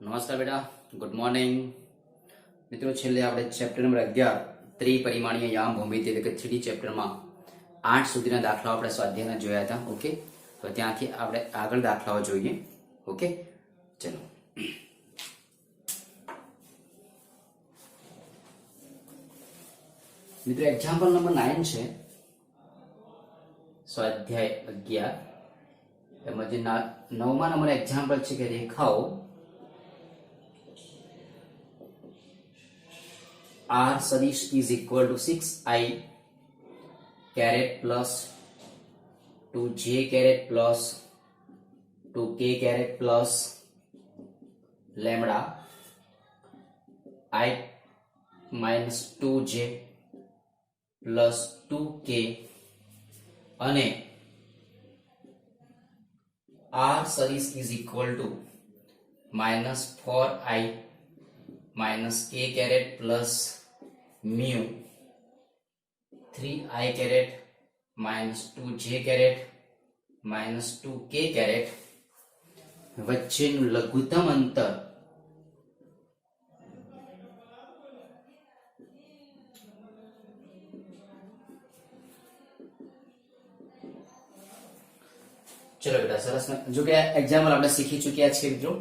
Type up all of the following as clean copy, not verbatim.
નમસ્કાર બેટા, good morning મિત્રો. છેલ્લે આપણે ચેપ્ટર નંબર 11 ત્રિપરિમાણીય યામ ભૂમિતિ એટલે કે 3D ચેપ્ટરમાં 8 સુધીના દાખલાઓ આપણે સ્વાધ્યાયના જોયા હતા. ઓકે, તો ત્યાંથી આપણે આગળ દાખલાઓ જોઈએ. ઓકે, ચલો મિત્રો, એક્ઝામ્પલ નંબર 9 છે સ્વાધ્યાય 11. એમાં જે 9મા નંબર એક્ઝામ્પલ છે કે રેખાઓ R सदिश is equal to 6i caret plus 2j caret plus 2k caret plus lambda I minus 2j plus 2k અને R सदिश is equal to minus 4i minus k caret plus mu 3i caret minus 2j caret minus 2k caret વચ્ચેનું લઘુત્તમ અંતર ચલો બેટા, સરસ. જો કે એક્ઝામ્પલ આપણે શીખી ચૂક્યા છીએ મિત્રો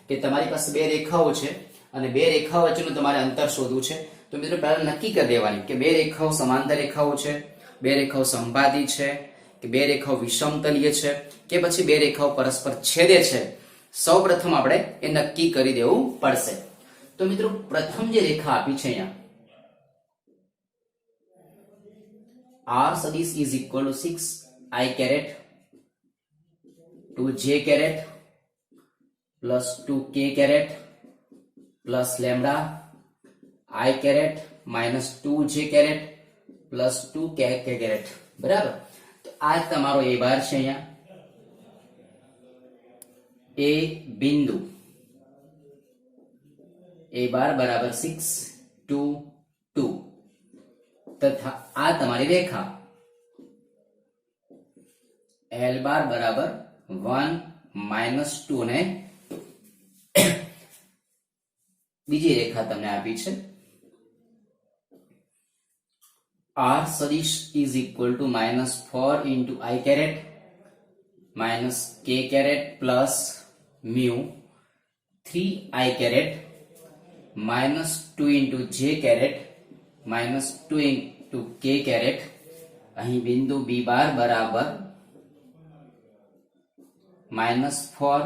કે તમારી પાસે બે રેખાઓ છે અને બે રેખાઓ વચ્ચેનું તમારે અંતર શોધવું છે. તો મિત્રો પહેલા નક્કી કરી દેવાની કે બે રેખાઓ સમાંતર રેખાઓ છે, બે રેખાઓ સંપાદી છે, કે બે રેખાઓ વિષમતલીય છે, કે પછી બે રેખાઓ પરસ્પર છેદે છે. સૌપ્રથમ આપણે એ નક્કી કરી દેવું પડશે. તો મિત્રો પ્રથમ જે રેખા આપી છે અહીંયા R સદિશ is equal to 6i caret 2j caret plus 2k caret plus lambda I caret minus 2j caret plus 2k caret. બરાબર. તો આ તમારો એ બાર છે. અહીંયા એ બિંદુ એ બાર બરાબર 6 2 2 તથા આ તમારી રેખા L બાર બરાબર 1 minus 2 ને બીજી રેખા તમને આપી છે R સદિશ is equal to minus 4 into I caret minus k caret plus mu 3I caret minus 2 into j caret minus 2 into k caret. અહીં બિંદુ B બાર બરાબર minus 4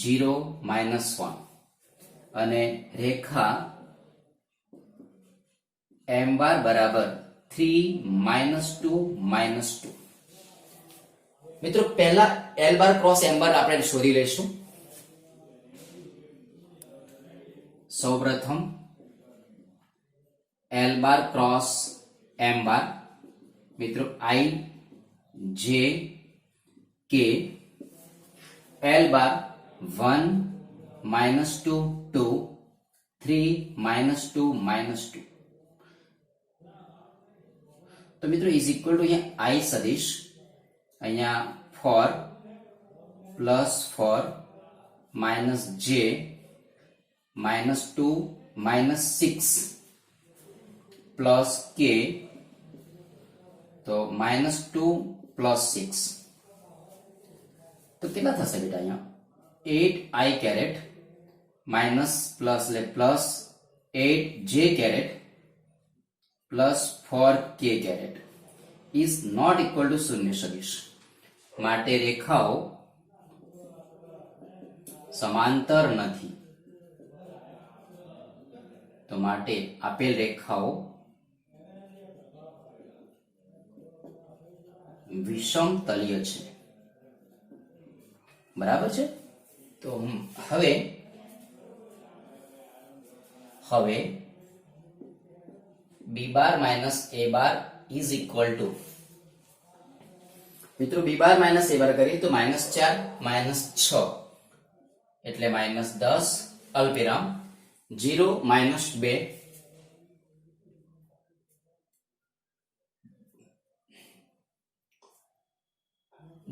0 minus 1 અને રેખા M બાર બરાબર 3 minus 2 minus 2. મિત્રો પહેલા L બાર ક્રોસ M બાર આપણે શોધી લઈશું. સૌપ્રથમ L બાર ક્રોસ M બાર. મિત્રો I J K L bar 1 minus 2 2 3 minus 2 minus 2. તો મિત્રો is equal to અહીંયા I સદિશ અહીંયા 4 plus 4 minus j minus 2 minus 6 plus k તો minus 2 plus 6 તો કેટલા થશે બેટા? અહીંયા 8i caret minus plus le plus 8j caret plus 4k caret is not equal to શૂન્ય સદિશ. માટે રેખાઓ સમાંતર નથી. તો માટે આપેલ રેખાઓ વિષમતલીય છે. બરાબર છે. તો હવે B bar minus A bar is equal to મિત્રો B બાર minus A બાર કરીએ તો -4 -6 એટલે -10 અલ્પવિરામ 0 -2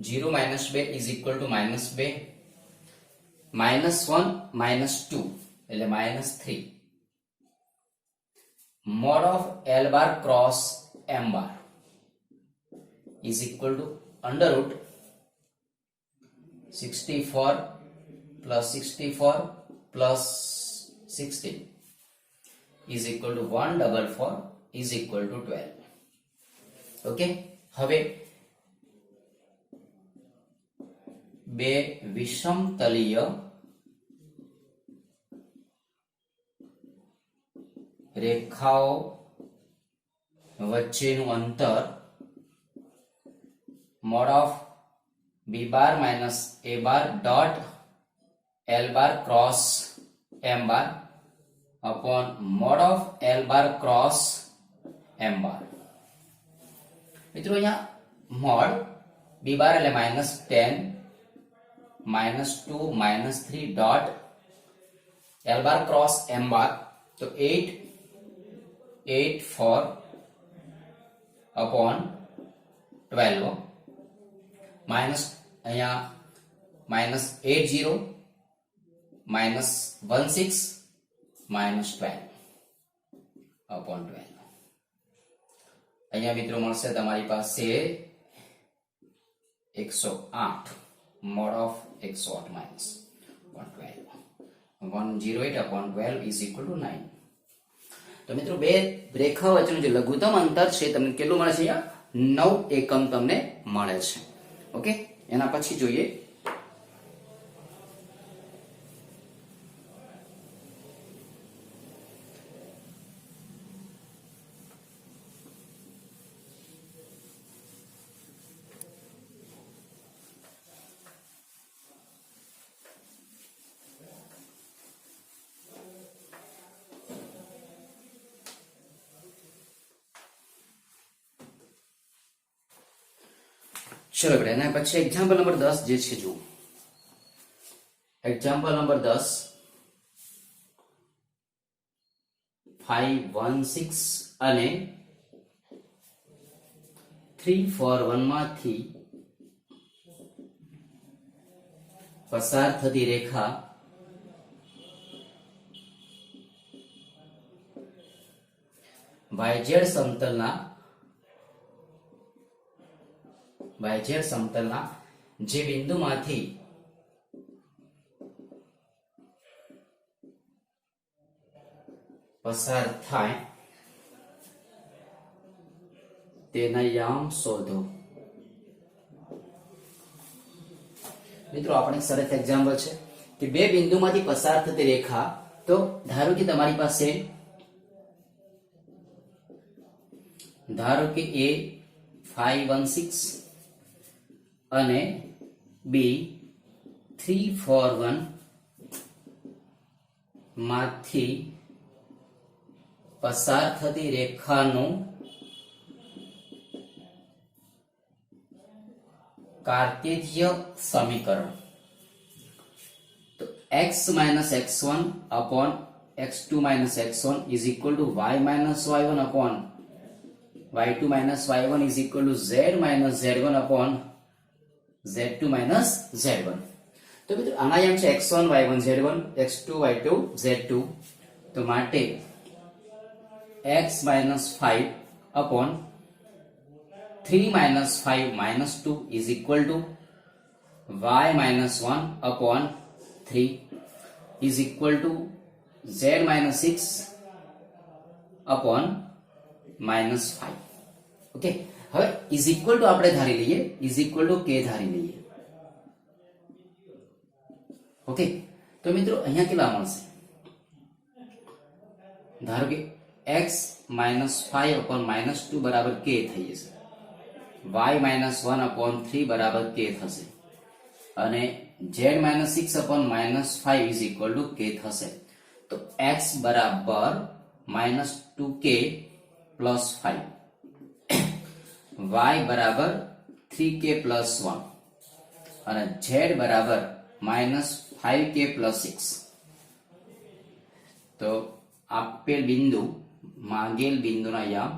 0 - 2 is equal to -2 -1 -2 એટલે -3 mod of L bar cross M bar is equal to under root 64 plus 64 plus 16 is equal to 144 is equal to 12. Okay, હવે બે વિષમતલીય રેખાઓ વચ્ચેનું અંતર mod of B bar minus A bar dot L bar cross M bar upon mod of L bar cross M bar. મિત્રો અહીંયા mod B bar એટલે -10 -2 -3 dot L bar cross M bar तो 8 8 4 upon 12 minus અહીંયા -80 -16 -12 upon 12 અહીંયા મિત્રો મળશે તમારી પાસે 108 mod of 108 minus 112 108 upon 12 is equal to 9. તો મિત્રો બે રેખા વચ્ચેનું જે લઘુત્તમ અંતર છે તમને કેટલું મળે છે? અહીંયા 9 એકમ તમને મળે છે. ઓકે, એના પછી જોઈએ ચલો બેટા એના પછી એક્ઝામ્પલ નંબર 10 જે છે જુઓ. એક્ઝામ્પલ નંબર 10 516 અને 341 માંથી પસાર થતી રેખા YZ સમતલના જે બિંદુમાંથી પસાર થાય તેના યામ શોધો. મિત્રો આપણે એક સરસ એક્ઝામ્પલ છે કે બે બિંદુમાંથી પસાર થતી રેખા, તો ધારો કે તમારી પાસે ધારો કે A 516 અને B 341 માંથી પસાર થતી રેખાનું કાર્ટેશિય સમીકરણ. તો x minus x1 upon x2 minus x1 is equal to y minus y1 upon y2 minus y1 is equal to z minus z1 upon z2 minus z1. તો મિત્રો આના યામ છે x1 y1 z1 x2 y2 z2. તો માટે x minus 5 upon 3 minus 5 minus 2 is equal to y minus 1 upon 3 is equal to z minus 6 upon minus 5. Okay, હવે is equal to આપણે ધારી લઈએ, is equal to k ધારી લઈએ. Okay, તો મિત્રો અહીંયા કેટલા મળશે? ધારો કે x minus 5 upon minus 2 બરાબર k થઈ જશે, y minus 1 upon 3 બરાબર k થશે, અને z minus 6 upon minus 5 is equal to k થશે. તો x બરાબર minus 2k plus 5, y બરાબર 3k plus 1 અને z બરાબર minus 5k plus 6. તો આપેલ બિંદુ માંગેલ બિંદુના યામ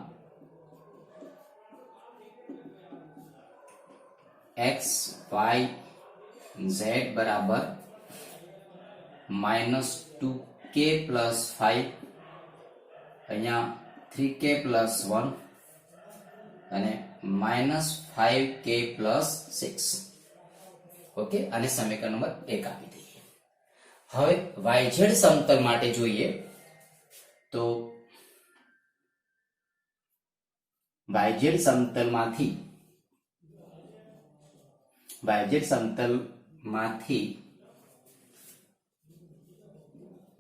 x y z બરાબર -2k + 5, અહીંયા 3k + 1 અને -5k + 6. ઓકે, આને સમીકરણ નંબર 1 આપી દઈએ. હવે yz સમતલ માટે જોઈએ તો yz સમતલમાંથી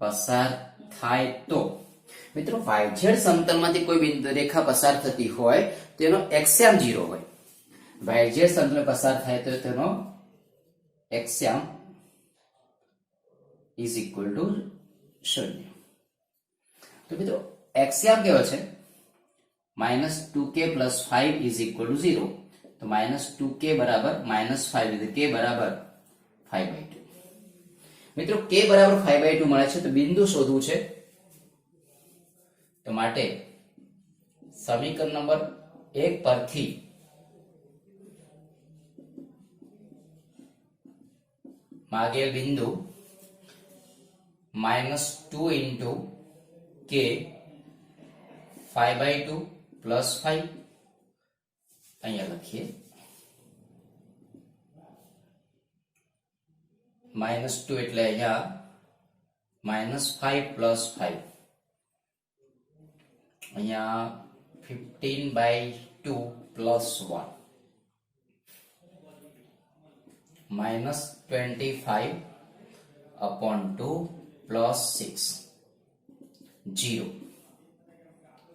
પસાર થાય તો મિત્રો yz સમતલમાંથી કોઈ બિંદુ રેખા પસાર થતી હોય તો એનો એક્સ્યામ 0 હોય. yz સમતલ પસાર થાય તો તેનો એક્સ્યામ = 0. તો મિત્રો એક્સ્યામ કેવો છે? -2k + 5 = 0. તો -2k બરાબર -5 એટલે k બરાબર 5/2. મિત્રો k બરાબર 5/2 મળે છે તો બિંદુ શોધવું છે. તો માટે સમીકરણ નંબર 1 પરથી માગેલ બિંદુ -2 × k 5/2 + 5 અહીંયા લખીએ. -2 એટલે અહીંયા -5 + 5 અહીંયા 15/2 + 1 -25/2 + 6 0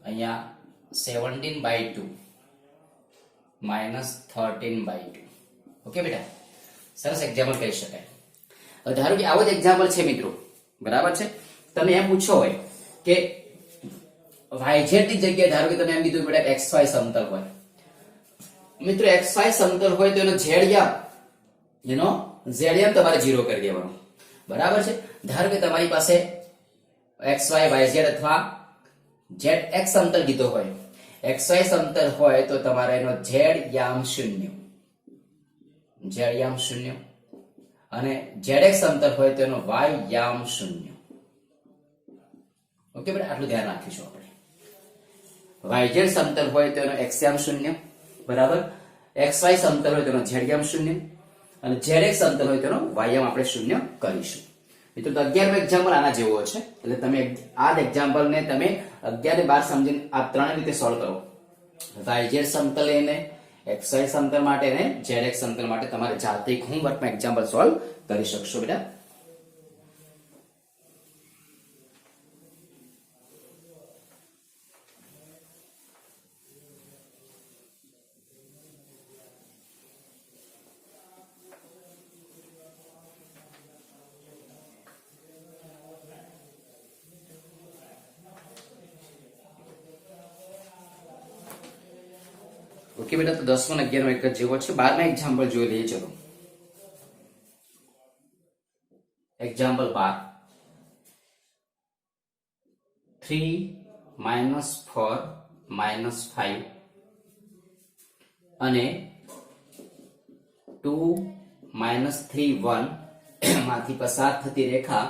અહીંયા 17/2 -13/2. ઓકે બેટા, સરસ એક્ઝામ્પલ કહી શકાય. હવે ધારો કે આવો જ એક્ઝામ્પલ છે મિત્રો, બરાબર છે. તમે એમ પૂછો હોય કે yz ની જગ્યાએ ધારો કે તમે એમ કીધું બેટા xy સમતલ હોય. મિત્રો xy સમતલ હોય તો એનો z તમારે 0 કરી દેવાનો, બરાબર છે. ધારો કે તમારી પાસે xy yz અથવા zx સમતલ કીધો હોય. xy સમતલ હોય તો તમારે એનો z યામ 0 અને zx સમતલ હોય તો એનો y યામ 0. ઓકે બેટા, આટલું ધ્યાન રાખીશું આપણે. yz સમતલ હોય તો એનો x યામ 0 બરાબર, xy સમતલ હોય તો એનો z યામ 0 અને zx સમતલ હોય તો એનો y યામ આપણે 0 કરીશું. મિત્રો તો 11મો એક્ઝામ્પલ આના જેવો છે. એટલે તમે આ એક્ઝામ્પલ ને તમે 11 અને 12 સમજીને આ ત્રણ રીતે સોલ્વ કરો. yz સમતલ એને xy સમતલ માટે અને zx સમતલ માટે તમારે જાતે હોમવર્કમાં એક્ઝામ્પલ સોલ્વ કરી શકશો બેટા. ઓકે બેટા, તો 10મો અને 11મો એક જ જેવો છે. 12મા એક્ઝામ્પલ જોઈ લઈએ. ચલો, એક્ઝામ્પલ 12. 3 - 4 - 5 અને 2 - 3 1 માંથી પસાર થતી રેખા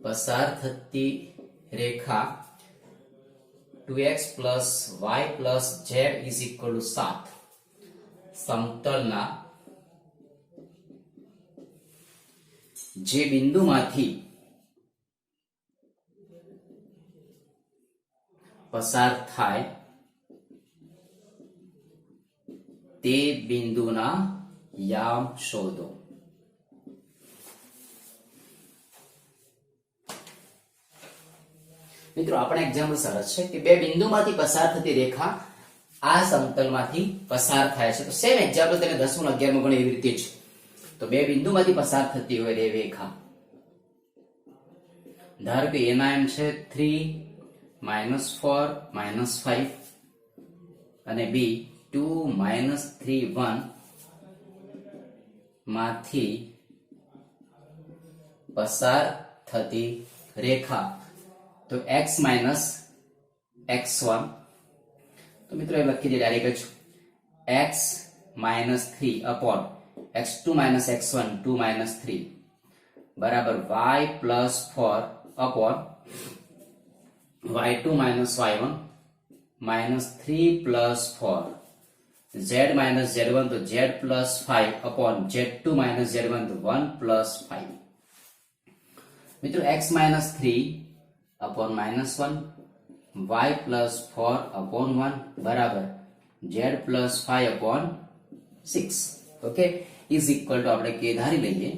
પસાર થતી રેખા 2x + y + z = 7 સમતલના જે બિંદુમાંથી પસાર થાય તે બિંદુના યામ શોધો. મિત્રો આપણે એક્ઝામ્પલ સરસ છે કે બે બિંદુમાંથી પસાર થતી રેખા આ સમતલમાંથી પસાર થાય છે. તો સેમ એક્ઝામ્પલ તમે 10મો 11મો પણ એવી રીતે જ. તો બે બિંદુમાંથી પસાર થતી હોય એ રેખા, ધારો કે એના એમ છે 3 - 4 - 5 અને બી 2 - 3 1 માંથી પસાર થતી રેખા તો x - x1. તો મિત્રો એ લખી દે ડાયરેક્ટ જ x -3 अपॉन x2 - x1 2 - 3 बराबर y +4 upon y2 - y1 -3 + 4 z - z1 तो z +5 अपॉन z2 - z1 तो 1 +5 मित्रों x -3 अपॉन -1 y +4 अपॉन 1 बराबर z +5 upon 6 okay is equal to આપણે k ધારી લઈએ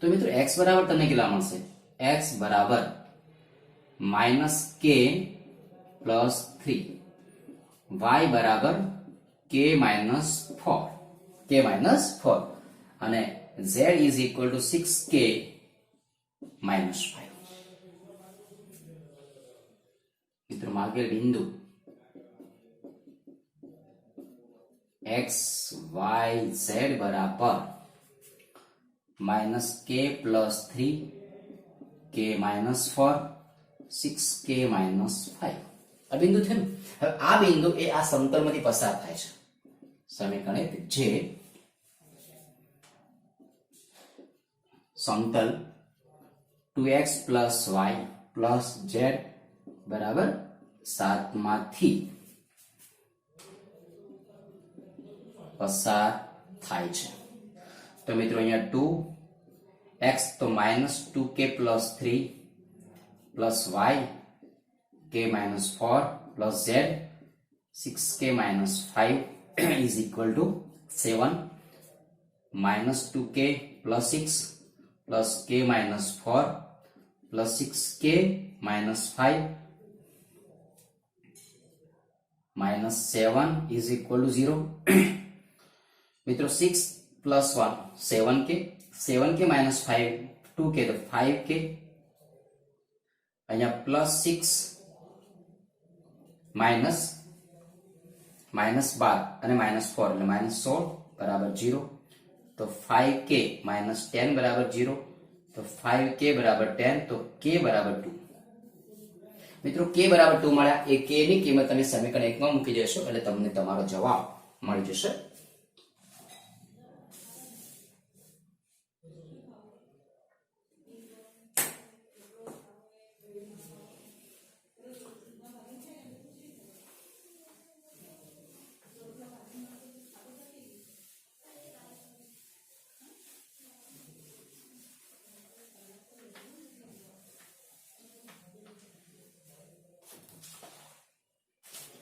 તો મિત્રો x બરાબર તમને કેટલા મળશે x બરાબર -k + 3 y બરાબર k - 4 અને z is equal to 6k - 5 મિત્રો માગેલ બિંદુ x y z બરાબર -k + 3 k - 4 6k - 5 આ બિંદુ થયું હવે આ બિંદુ એ આ સમતલમાંથી પસાર થાય છે સમીકરણ જે સમતલ 2x + y + z બરાબર 7 માંથી પસાર થાય છે તો મિત્રો અહીંયા 2x તો -2k + 3 + y k - 4 + z 6k - 5 is equal to 7 -2k + 6 + k - 4 + 6k - 5 -7 is equal to 0 મિત્રો 6 + 1 7k 7k - 5 2k તો 5k અહીંયા +6 માઇનસ -12 અને -4 એટલે -16 બરાબર 0 તો 5k - 10 બરાબર 0 તો 5k બરાબર 10 તો k બરાબર 2 મિત્રો k બરાબર 2 મળ્યા એ k ની કિંમત તમે સમીકરણ 1 માં મૂકી દેશો એટલે તમને તમારો જવાબ મળી જશે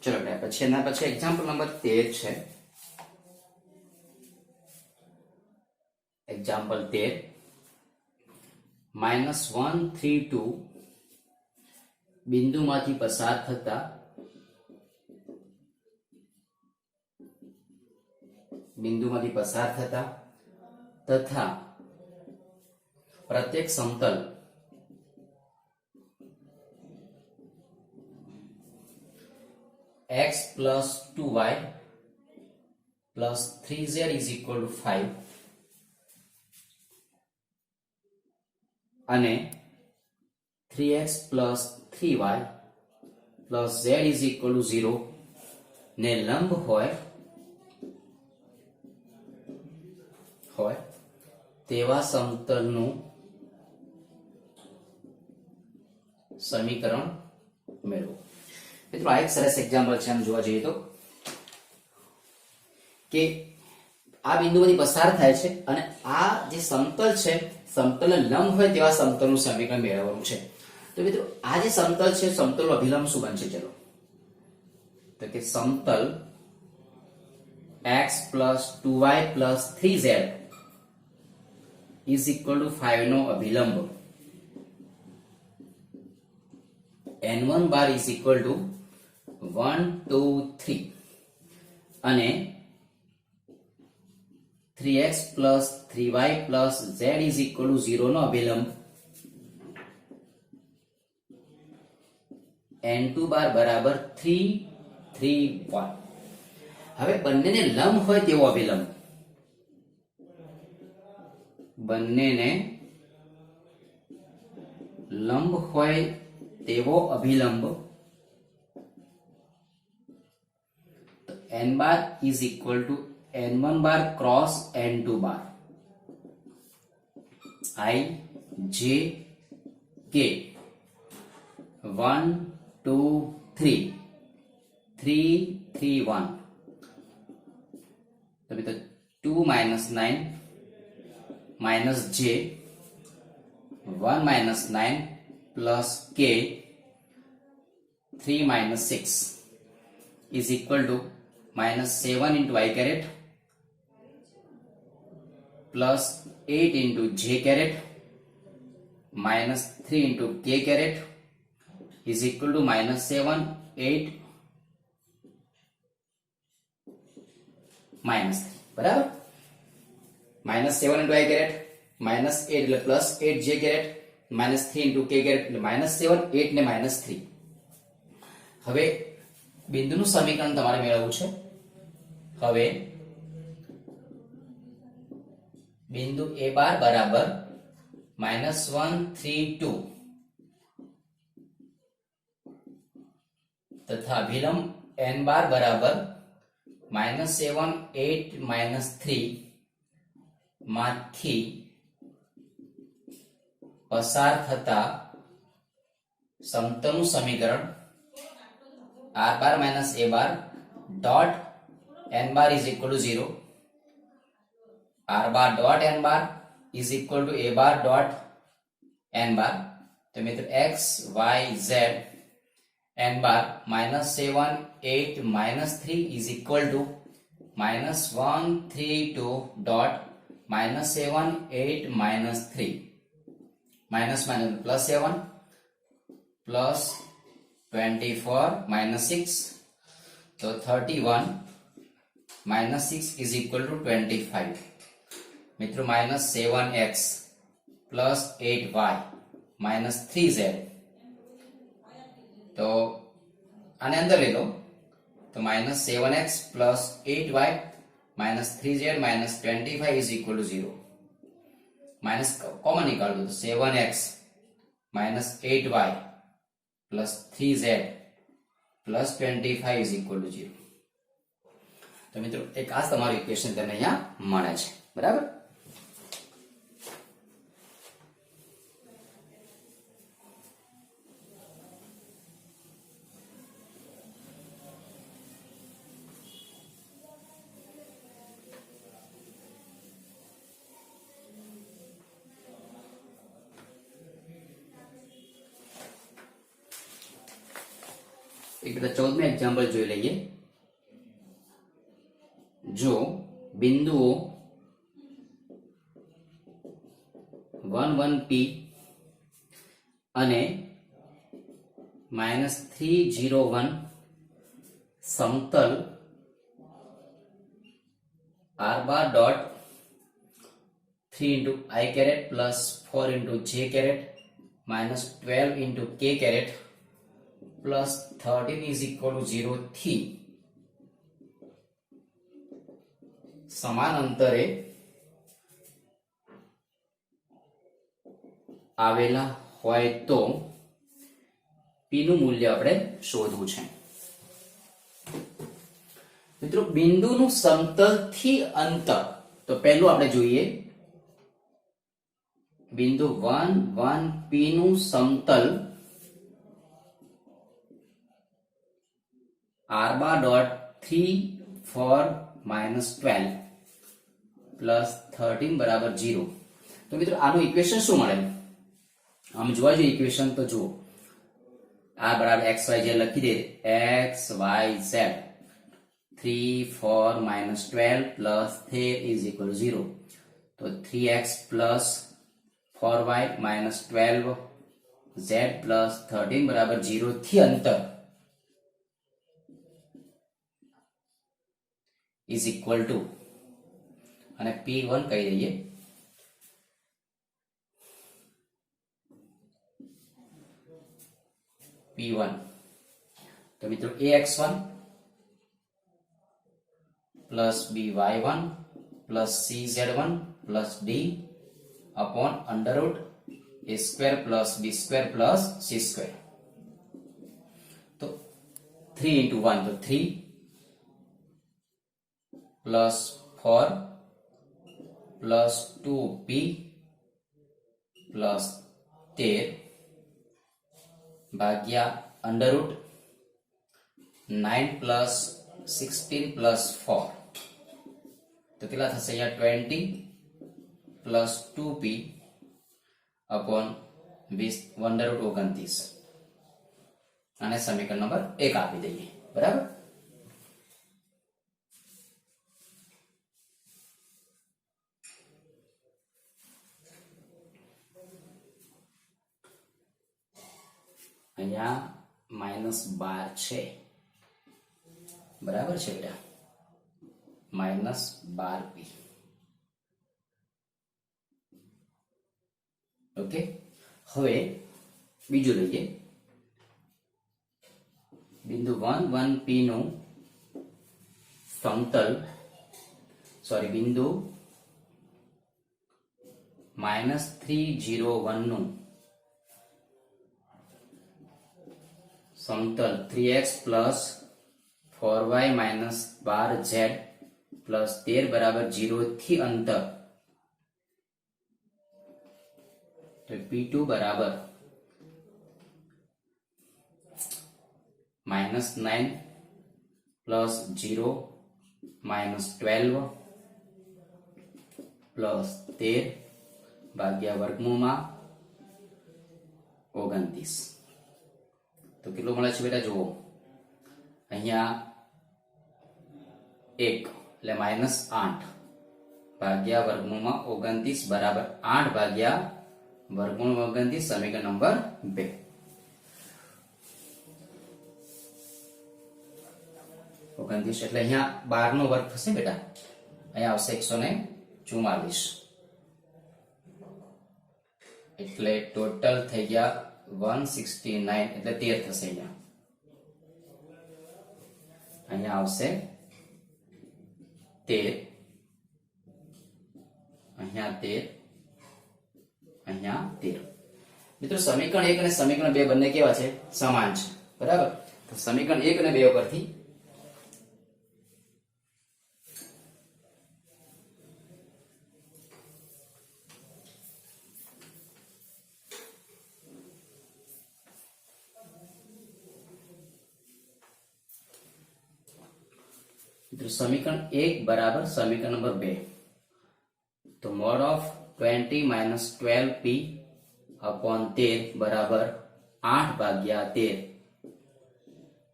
ચલો પછી એના પછી એક્ઝામ્પલ નંબર 13 છે એક્ઝામ્પલ 13 -1 3 2 બિંદુમાંથી પસાર થતા તથા પ્રત્યેક સમતલ x plus 2y plus 3z is equal to 5 અને 3x plus 3y plus z is equal to 0 ને લંબ હોય તેવા સમતલનું સમીકરણ મેળવો મિત્રો આ એક સરસ એક્ઝામ્પલ છે આમ જોવા જઈએ તો કે આ બિંદુમાંથી પસાર થાય છે અને આ જે સમતલ છે સમતલને લંબ હોય તેવા સમતલનું સમીકરણ મેળવવાનું છે તો મિત્રો આ જે સમતલ છે સમતલનો અભિલંબ શું બનશે ચલો તો કે સમતલ x plus 2y plus 3z is equal to 5 no અભિલંબ n1 bar is equal to 1 2 3 અને 3x plus 3y plus z is equal to 0 no અભિલંબ n2 bar બરાબર 3 3 1 હવે બંનેને લંબ હોય તેવો અભિલંબ બંનેને લંબ હોય તેવો અભિલંબ n bar is equal to n1 bar cross n2 bar. I, j, k. 1, 2, 3. 3, 3, 1. तो अभी तो 2 minus 9 minus j 1 minus 9 plus k 3 minus 6 is equal to minus 7 into I caret plus 8 into j caret minus 3 into k caret is equal to minus 7, 8 minus 3. बराबर. minus 7 into I caret minus 8 એટલે plus 8 j caret minus 3 into k caret એટલે minus 7, 8 ને minus 3. હવે બિંદુનું સમીકરણ તમારે મેળવવું છે. હવે બિંદુ a બાર બરાબર -1, 3, 2 તથા વિલંબ n બાર બરાબર -7, 8, -3 માંથી પસાર થતા સમતલનું સમીકરણ r bar minus a bar dot n bar is equal to 0. r bar dot n bar is equal to a bar dot n bar. तो मित्र x, y, z n bar -7, 8, -3 is equal to -1, 3, 2 dot -7, 8, -3 minus plus 7 plus 24 minus 6 so 31 minus 6 is equal to 25. मित्रों minus 7x plus 8y minus 3z तो आने अंदर ले लो तो minus 7x plus 8y minus 3z minus 25 is equal to 0. Minus common निकाल दो तो 7x minus 8y plus 3z plus 25 is equal to 0. તો મિત્રો એક આ તમારું ઇક્વેશન તમને અહીંયા મળે છે. બરાબર. एक बेटा 14 एग्जाम्पल जो लीजिए. जो बिंदुओं 1, 1p અને -301 સમતલ r bar dot 3 into I caret plus 4 into j caret minus 12 into k caret plus 13 is equal to 0 થી સમાન અંતરે આવેલા હોય તો p નું મૂલ્ય આપણે શોધવું છે. મિત્રો બિંદુનું સમતલથી અંતર તો પહેલું આપણે જોઈએ બિંદુ 1, 1p નું સમતલ r bar dot 3, 4 minus 12 plus 13 બરાબર 0. તો મિત્રો આનું ઇક્વેશન શું મળે? આમ જોવા જોઈએ ઇક્વેશન તો જુઓ r બરાબર x y z લખી દે x y z 3, 4 minus 12 plus 3 is equal to 0. તો 3x plus 4y minus 12 z plus 13 બરાબર 0 થી અંતર is equal to અને p1 કહી દઈએ p1 તો મિત્રો ax1 plus by1 plus cz1 plus d upon under root a square plus b square plus c square. तो 3 into 1 तो 3 પ્લસ 4 પ્લસ 2p પ્લસ 13 ભાગ્યા અંડરરૂટ 9 પ્લસ 16 પ્લસ 4 તો કેટલા થશે અહીંયા 20 પ્લસ 2p અપોન 20 અંડરરૂટ 29 આને સમીકરણ નંબર 1 આપી દઈએ બરાબર. અહીંયા -12 છે બરાબર છે બેટા, -12p. ઓકે, હવે બીજું લઈએ. બિંદુ 1 1p નું સમતલ બિંદુ -301 નું સમતલ 3x plus 4y minus 12z plus 13 બરાબર 0 થી અંતર તો P2 બરાબર -9 પ્લસ 0 માઇનસ 12 પ્લસ 13 ભાગ્યા વર્ગમૂળમાં 29. તો કેટલું મળે છે બેટા જુઓ, અહીંયા 1 એટલે -8 ભાગ્યા વર્ગમૂળમાં 29 બરાબર 8 ભાગ્યા વર્ગમૂળ 29 સમીકરણ નંબર 2. એટલે અહીંયા 12 નો વર્ગ થશે બેટા, અહીંયા આવશે 144 એટલે ટોટલ થઈ ગયા 169 એટલે 13 થશે. અહીંયા આવશે 13, અહીંયા 13, અહીંયા 13. મિત્રો સમીકરણ 1 અને સમીકરણ 2 બંને કેવા છે? સમાન છે બરાબર. તો સમીકરણ 1 અને 2 પરથી સમીકરણ 1 બરાબર સમીકરણ નંબર 2. તો mode of 20 minus 12p upon 13 બરાબર 8 ભાગ્યા 13.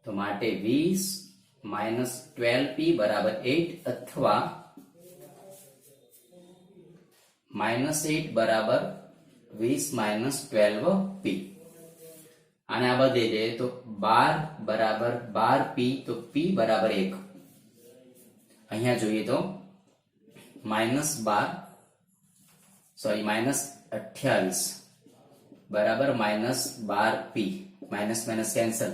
તો માટે 20 માઇનસ 12p બરાબર 8 અથવા -8 બરાબર 20 માઇનસ 12p. આને આ બદલી દે તો 12 બરાબર 12p તો p બરાબર 1. અહીંયા જોઈએ તો -28 બરાબર -12p, માઇનસ માઇનસ કેન્સલ,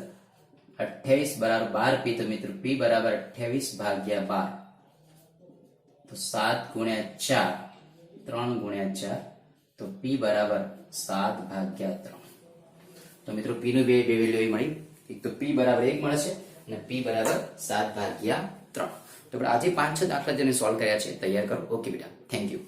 28 બરાબર 12p તો મિત્રો p બરાબર 28 ભાગ્યા 12 તો 7 ગુણ્યા 4 3 ગુણ્યા 4 તો p બરાબર 7 ભાગ્યા 3. તો મિત્રો p નું બે વેલ્યુ મળી, એક તો p બરાબર 1 મળે છે અને p બરાબર 7 ભાગ્યા 3. તો આજે 5-6 દાખલા જેને સોલ્વ કર્યા છે તૈયાર કરો. ઓકે બેટા, થેન્ક યુ.